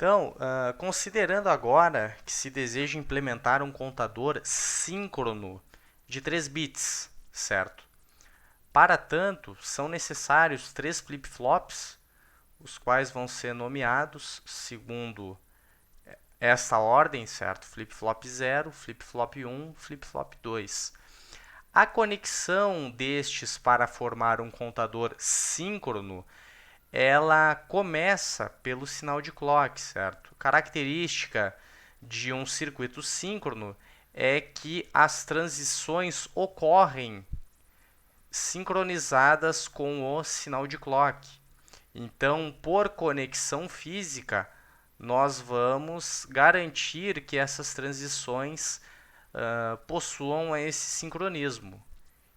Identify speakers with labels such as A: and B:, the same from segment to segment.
A: Então, considerando agora que se deseja implementar um contador síncrono de 3 bits, certo? Para tanto, são necessários 3 flip-flops, os quais vão ser nomeados segundo esta ordem, certo? Flip-flop 0, flip-flop 1, flip-flop 2. A conexão destes para formar um contador síncrono, ela começa pelo sinal de clock, certo? Característica de um circuito síncrono é que as transições ocorrem sincronizadas com o sinal de clock. Então, por conexão física, nós vamos garantir que essas transições possuam esse sincronismo.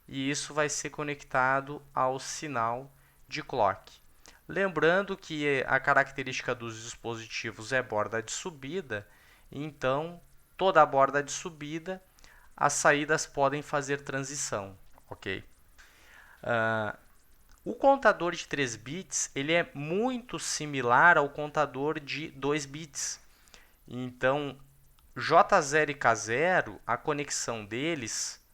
A: E isso vai ser conectado ao sinal de clock. Lembrando que a característica dos dispositivos é borda de subida, então toda a borda de subida, as saídas podem fazer transição, ok? O contador de 3 bits ele é muito similar ao contador de 2 bits. Então, J0 e K0, a conexão deles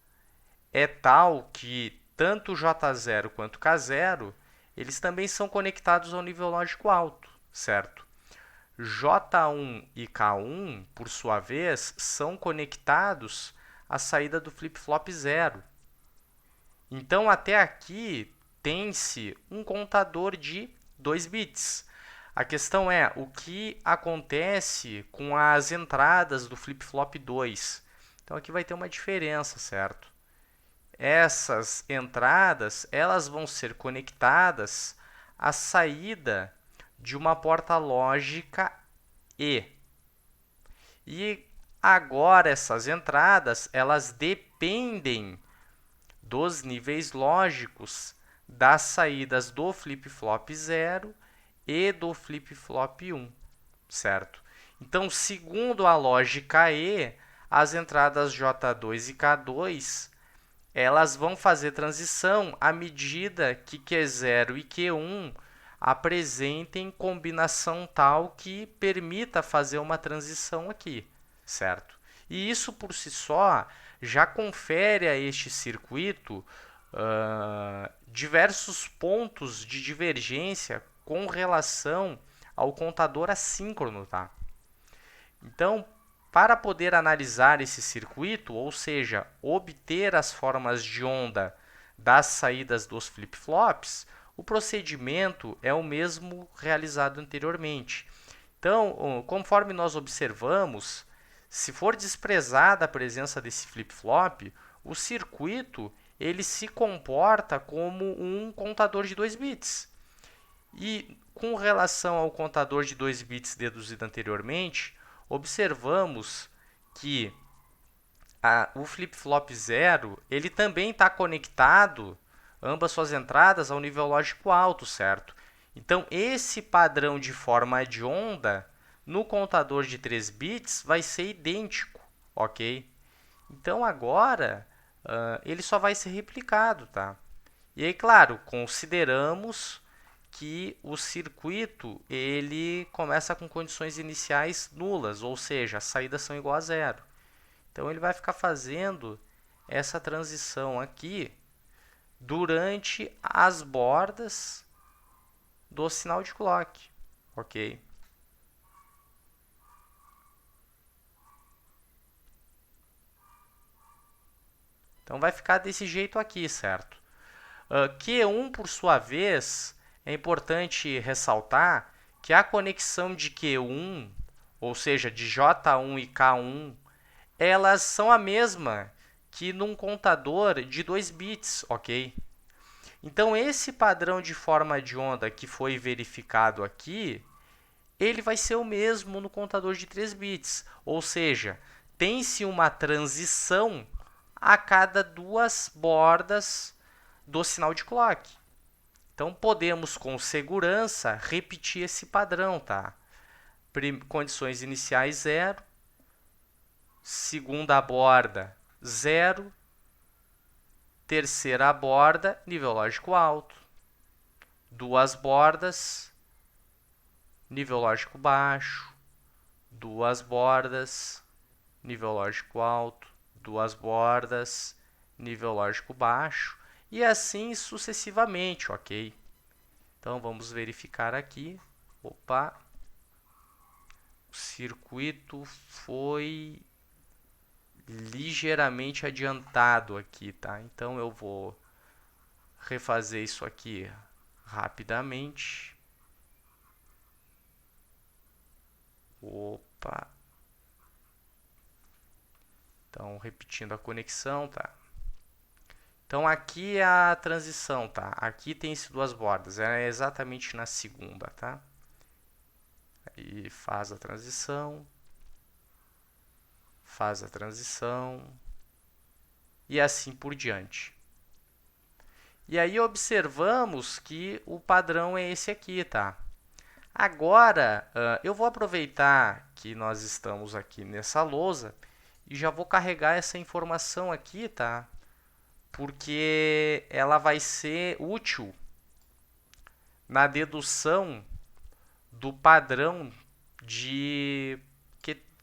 A: é tal que tanto J0 quanto K0 eles também são conectados ao nível lógico alto, certo? J1 e K1, por sua vez, são conectados à saída do flip-flop 0. Então, até aqui, tem-se um contador de 2 bits. A questão é o que acontece com as entradas do flip-flop 2. Então, aqui vai ter uma diferença, certo? Essas entradas elas vão ser conectadas à saída de uma porta lógica E. E agora essas entradas elas dependem dos níveis lógicos das saídas do flip-flop 0 e do flip-flop 1, certo? Então, segundo a lógica E, as entradas J2 e K2 elas vão fazer transição à medida que Q0 e Q1 apresentem combinação tal que permita fazer uma transição aqui, certo? E isso por si só já confere a este circuito diversos pontos de divergência com relação ao contador assíncrono, tá? Então, para poder analisar esse circuito, ou seja, obter as formas de onda das saídas dos flip-flops, o procedimento é o mesmo realizado anteriormente. Então, conforme nós observamos, se for desprezada a presença desse flip-flop, o circuito ele se comporta como um contador de 2 bits. E com relação ao contador de 2 bits deduzido anteriormente, observamos que o flip-flop 0 ele também está conectado, ambas suas entradas, ao nível lógico alto, certo? Então, esse padrão de forma de onda no contador de 3 bits vai ser idêntico, ok? Então, agora, ele só vai ser replicado, tá? E aí, claro, consideramos que o circuito ele começa com condições iniciais nulas, ou seja, as saídas são igual a zero. Então, ele vai ficar fazendo essa transição aqui durante as bordas do sinal de clock, ok? Então, vai ficar desse jeito aqui, certo? Q1, por sua vez, é importante ressaltar que a conexão de Q1, ou seja, de J1 e K1, elas são a mesma que num contador de 2 bits, ok? Então, esse padrão de forma de onda que foi verificado aqui, ele vai ser o mesmo no contador de 3 bits, ou seja, tem-se uma transição a cada duas bordas do sinal de clock. Então, podemos com segurança repetir esse padrão, tá? Condições iniciais 0, segunda borda 0, terceira borda nível lógico alto, duas bordas nível lógico baixo, duas bordas, nível lógico alto, duas bordas, nível lógico baixo, e assim sucessivamente, ok? Então, vamos verificar aqui. Opa! O circuito foi ligeiramente adiantado aqui, tá? Então, eu vou refazer isso aqui rapidamente. Opa! Então, repetindo a conexão, tá? Então, aqui é a transição, tá? Aqui tem essas duas bordas, é exatamente na segunda, tá? Aí faz a transição, e assim por diante. E aí observamos que o padrão é esse aqui, tá? Agora, eu vou aproveitar que nós estamos aqui nessa lousa e já vou carregar essa informação aqui, tá? Porque ela vai ser útil na dedução do padrão de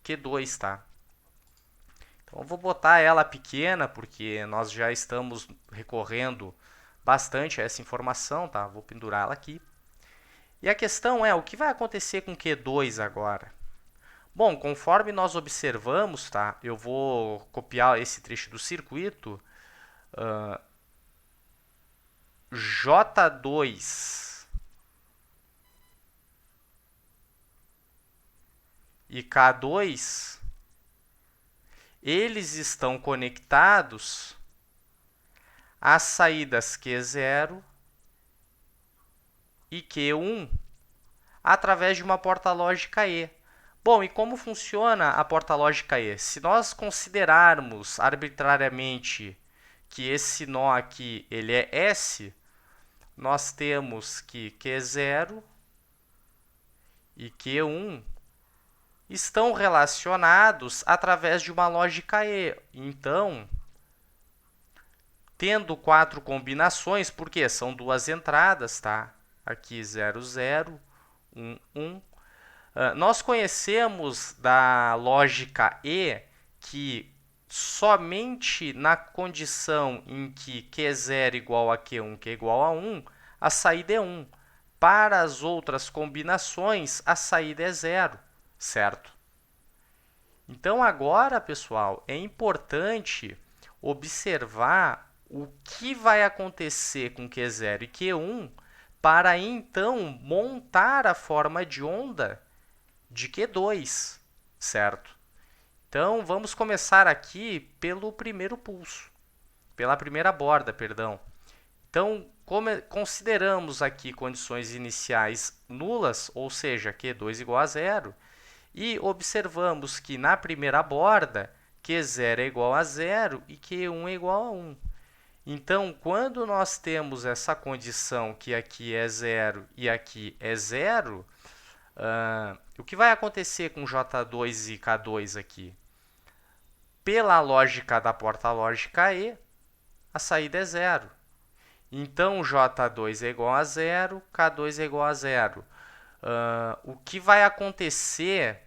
A: Q2, tá? Então, eu vou botar ela pequena, porque nós já estamos recorrendo bastante a essa informação, tá? Vou pendurar ela aqui. E a questão é, o que vai acontecer com Q2 agora? Bom, conforme nós observamos, tá? Eu vou copiar esse trecho do circuito. J2 e K2, eles estão conectados às saídas Q0 e Q1 através de uma porta lógica E. Bom, e como funciona a porta lógica E? Se nós considerarmos arbitrariamente que esse nó aqui ele é S, nós temos que Q0 e Q1 estão relacionados através de uma lógica E. Então, tendo 4 combinações, porque são duas entradas, tá? Aqui 0, 0, 1, 1. Nós conhecemos da lógica E que somente na condição em que Q0 igual a Q1, Q igual a 1, a saída é 1. Para as outras combinações, a saída é 0, certo? Então, agora, pessoal, é importante observar o que vai acontecer com Q0 e Q1 para, então, montar a forma de onda de Q2, certo? Então, vamos começar aqui pelo primeiro pulso, pela primeira borda, perdão. Então, consideramos aqui condições iniciais nulas, ou seja, Q2 igual a 0, e observamos que na primeira borda, Q0 é igual a 0 e Q1 é igual a 1. Então, quando nós temos essa condição que aqui é 0 e aqui é 0, o que vai acontecer com J2 e K2 aqui? Pela lógica da porta lógica E, a saída é 0. Então, J2 é igual a 0, K2 é igual a 0. O que vai acontecer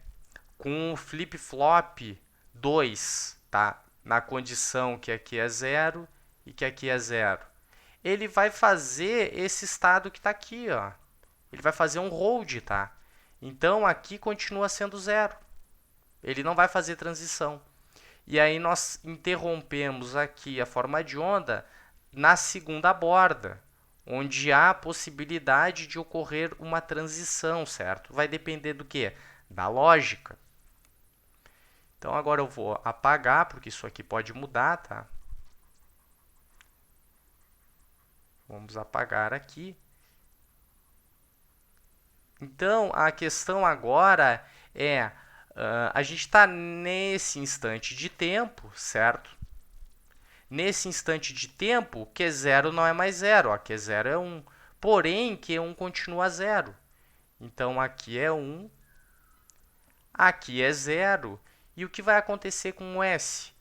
A: com o flip-flop 2, tá? Na condição que aqui é 0 e que aqui é 0? Ele vai fazer esse estado que está aqui, ó. Ele vai fazer um hold, tá? Então, aqui continua sendo 0. Ele não vai fazer transição. E aí, nós interrompemos aqui a forma de onda na segunda borda, onde há a possibilidade de ocorrer uma transição, certo? Vai depender do quê? Da lógica. Então, agora eu vou apagar, porque isso aqui pode mudar, tá? Vamos apagar aqui. Então, a questão agora é, a gente está nesse instante de tempo, certo? Nesse instante de tempo, Q0 não é mais 0, ó, Q0 é 1. Porém, Q1 continua 0. Então, aqui é 1, aqui é 0. E o que vai acontecer com o S?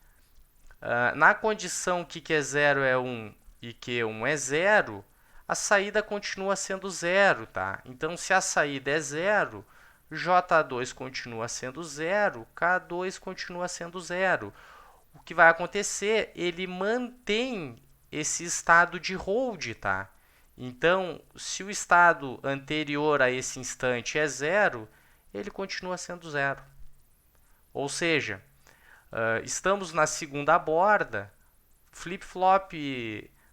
A: Na condição que Q0 é 1 e Q1 é 0, a saída continua sendo 0, tá? Então, se a saída é 0, J2 continua sendo 0, K2 continua sendo 0. O que vai acontecer? Ele mantém esse estado de hold, tá? Então, se o estado anterior a esse instante é 0, ele continua sendo 0. Ou seja, estamos na segunda borda, flip-flop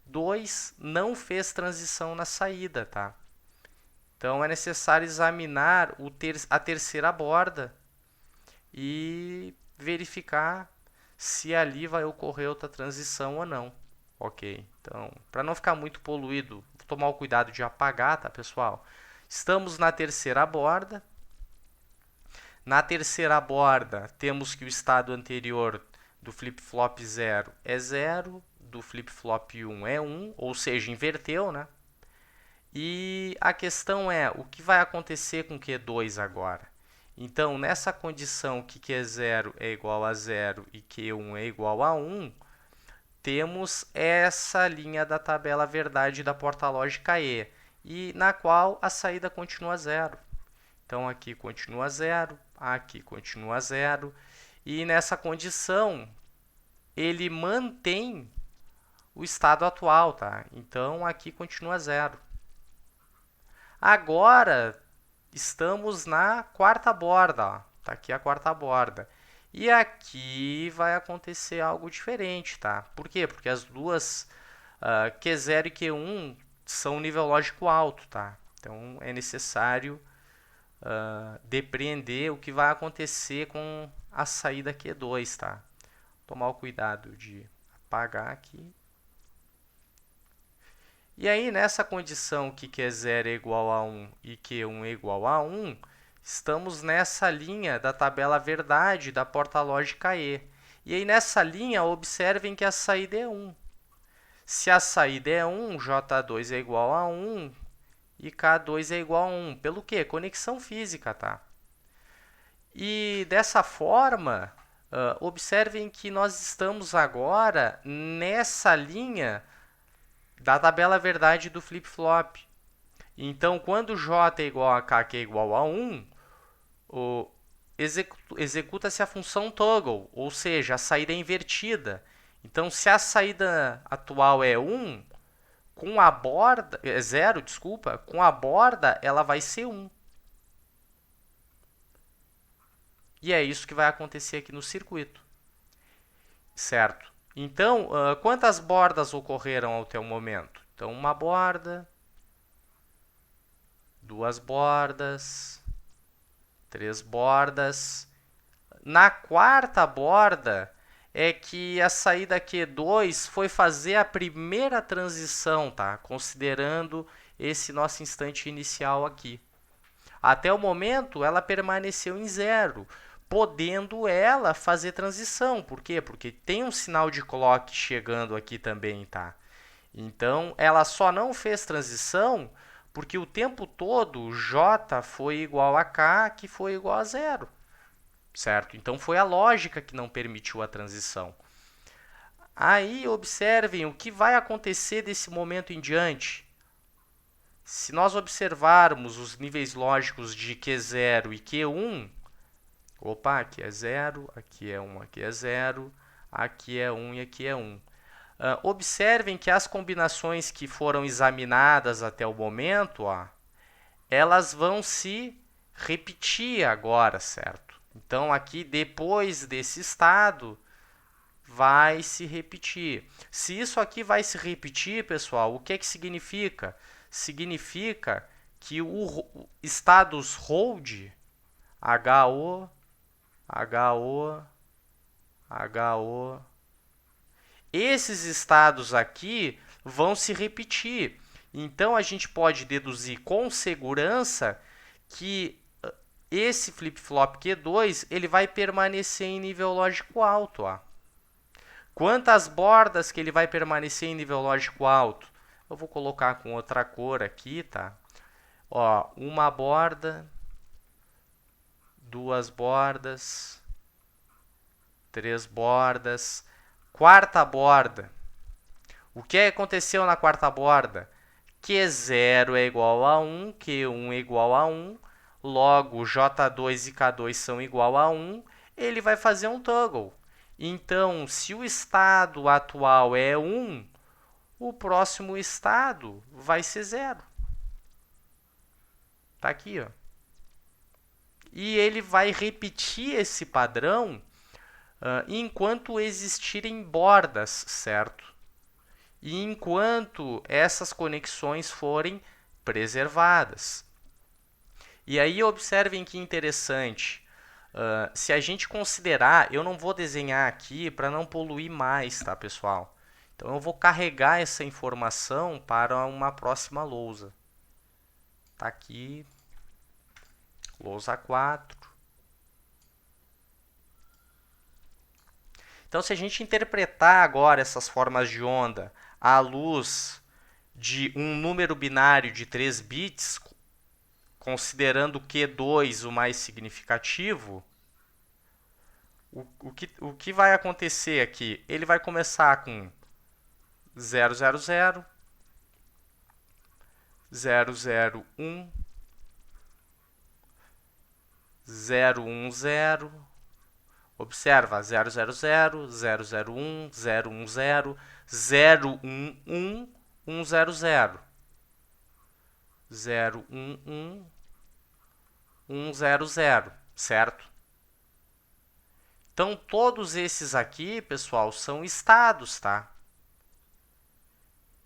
A: 2 não fez transição na saída, tá? Então é necessário examinar a terceira borda e verificar se ali vai ocorrer outra transição ou não. Ok, então para não ficar muito poluído, vou tomar o cuidado de apagar, tá, pessoal? Estamos na terceira borda. Na terceira borda, temos que o estado anterior do flip-flop 0 é 0, do flip-flop 1 é 1, ou seja, inverteu, né? E a questão é, o que vai acontecer com Q2 agora? Então, nessa condição que Q0 é igual a 0 e Q1 é igual a 1, temos essa linha da tabela verdade da porta lógica E, e na qual a saída continua 0. Então, aqui continua 0, aqui continua 0, e nessa condição, ele mantém o estado atual, tá? Então, aqui continua 0. Agora, estamos na quarta borda, tá aqui a quarta borda. E aqui vai acontecer algo diferente, tá? Por quê? Porque as duas, Q0 e Q1, são nível lógico alto, tá? Então, é necessário depreender o que vai acontecer com a saída Q2, tá? Tomar o cuidado de apagar aqui. E aí, nessa condição que Q0 é igual a 1 e Q1 é igual a 1, estamos nessa linha da tabela verdade da porta lógica E. E aí, nessa linha, observem que a saída é 1. Se a saída é 1, J2 é igual a 1 e K2 é igual a 1. Pelo quê? Conexão física, tá? E dessa forma, observem que nós estamos agora nessa linha da tabela verdade do flip-flop. Então, quando J é igual a K, que é igual a 1, executa-se a função toggle, ou seja, a saída é invertida. Então, se a saída atual é 1, com a borda, é 0, desculpa, com a borda ela vai ser 1. E é isso que vai acontecer aqui no circuito. Certo? Então, quantas bordas ocorreram até o momento? Então, uma borda, duas bordas, três bordas. Na quarta borda é que a saída Q2 foi fazer a primeira transição, tá? Considerando esse nosso instante inicial aqui. Até o momento, ela permaneceu em 0, podendo ela fazer transição. Por quê? Porque tem um sinal de clock chegando aqui também, tá? Então, ela só não fez transição porque o tempo todo J foi igual a K, que foi igual a 0. Certo? Então, foi a lógica que não permitiu a transição. Aí, observem o que vai acontecer desse momento em diante. Se nós observarmos os níveis lógicos de Q0 e Q1, opa, aqui é 0, aqui é 1, aqui é 0, aqui é 1 e aqui é 1. Observem que as combinações que foram examinadas até o momento, elas vão se repetir agora, certo? Então, aqui, depois desse estado, vai se repetir. Se isso aqui vai se repetir, pessoal, o que é que significa? Significa que o status hold, HO, HO, HO, esses estados aqui vão se repetir. Então, a gente pode deduzir com segurança que esse flip-flop Q2 ele vai permanecer em nível lógico alto. Quantas bordas que ele vai permanecer em nível lógico alto? Eu vou colocar com outra cor aqui, tá? Ó, uma borda, duas bordas, três bordas, quarta borda. O que aconteceu na quarta borda? Q0 é igual a 1, Q1 é igual a 1, logo J2 e K2 são igual a 1, ele vai fazer um toggle. Então, se o estado atual é 1, o próximo estado vai ser 0. Está aqui, ó. E ele vai repetir esse padrão enquanto existirem bordas, certo? E enquanto essas conexões forem preservadas. E aí observem que interessante. Se a gente considerar, eu não vou desenhar aqui para não poluir mais, tá, pessoal? Então eu vou carregar essa informação para uma próxima lousa. Tá aqui, lousa 4. Então, se a gente interpretar agora essas formas de onda à luz de um número binário de 3 bits, considerando Q2 o mais significativo, o que vai acontecer aqui? Ele vai começar com 000, 001, 010, observa 000, 001, 010, 011, 100, 011, 100, certo? Então, todos esses aqui, pessoal, são estados, tá?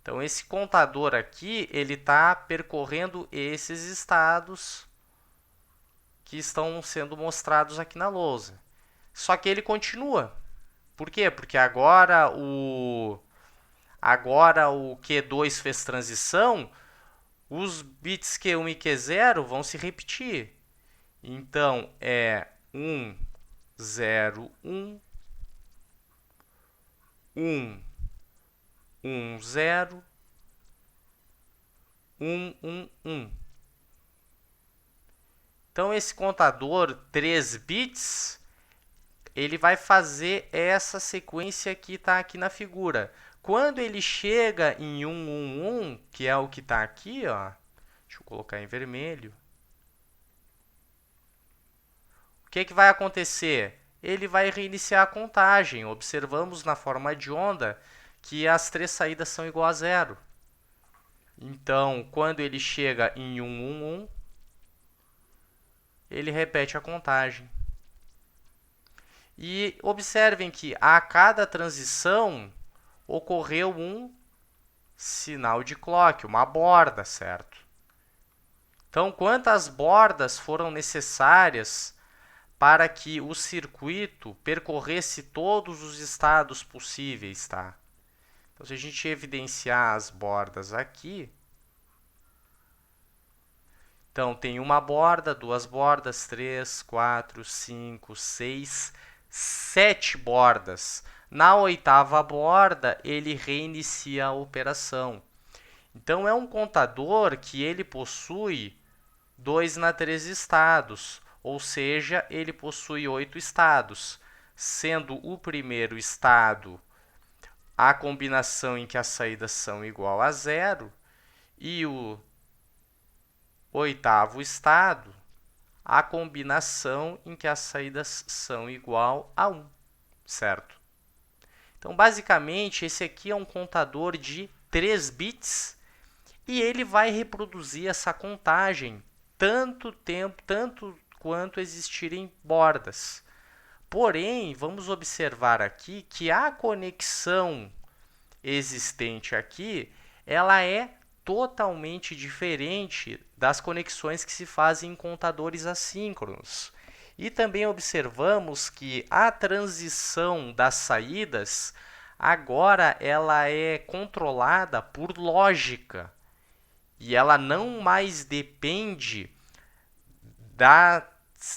A: Então, esse contador aqui, ele está percorrendo esses estados que estão sendo mostrados aqui na lousa. Só que ele continua. Por quê? Porque agora o Q2 fez transição, os bits Q1 e Q0 vão se repetir. Então, é 1, 0, 1, 1, 1, 0, 1, 1, 1. Então, esse contador 3 bits, ele vai fazer essa sequência que está aqui na figura. Quando ele chega em 111, que é o que está aqui, ó, deixa eu colocar em vermelho. O que vai acontecer? Ele vai reiniciar a contagem. Observamos na forma de onda que as 3 saídas são igual a 0. Então, quando ele chega em 111, ele repete a contagem. E observem que a cada transição ocorreu um sinal de clock, uma borda, certo? Então, quantas bordas foram necessárias para que o circuito percorresse todos os estados possíveis, tá? Então, se a gente evidenciar as bordas aqui, então tem uma borda, 2 bordas, 3, 4, 5, 6, 7 bordas. Na 8ª borda, ele reinicia a operação. Então, é um contador que ele possui 2 na 3 estados, ou seja, ele possui 8 estados, sendo o primeiro estado a combinação em que as saídas são igual a 0 e o 8º estado a combinação em que as saídas são igual a 1, certo? Então, basicamente, esse aqui é um contador de 3 bits e ele vai reproduzir essa contagem tanto quanto existirem bordas. Porém, vamos observar aqui que a conexão existente aqui, ela é totalmente diferente das conexões que se fazem em contadores assíncronos. E também observamos que a transição das saídas agora ela é controlada por lógica e ela não mais depende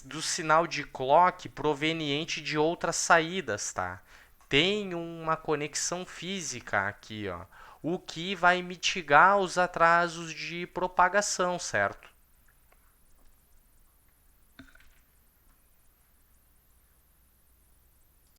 A: do sinal de clock proveniente de outras saídas, tá? Tem uma conexão física aqui, ó, o que vai mitigar os atrasos de propagação, certo?